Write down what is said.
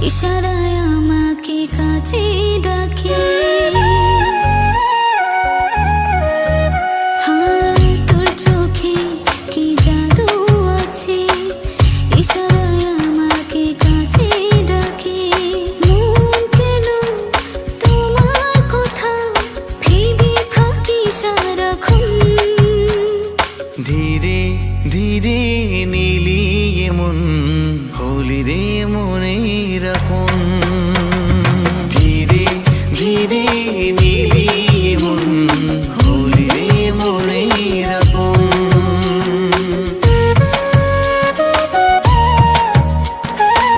ইশারায় আমাকে কাছে ডাকে। তোর চোখে কি জাদু আছে, ইশারায় আমাকে কাছে ডাকে। মন কেন তোমার কথা ভেবে থাকি সারাক্ষণ। ধীরে ধীরে নিলি এমন হলি রে মনের আপন।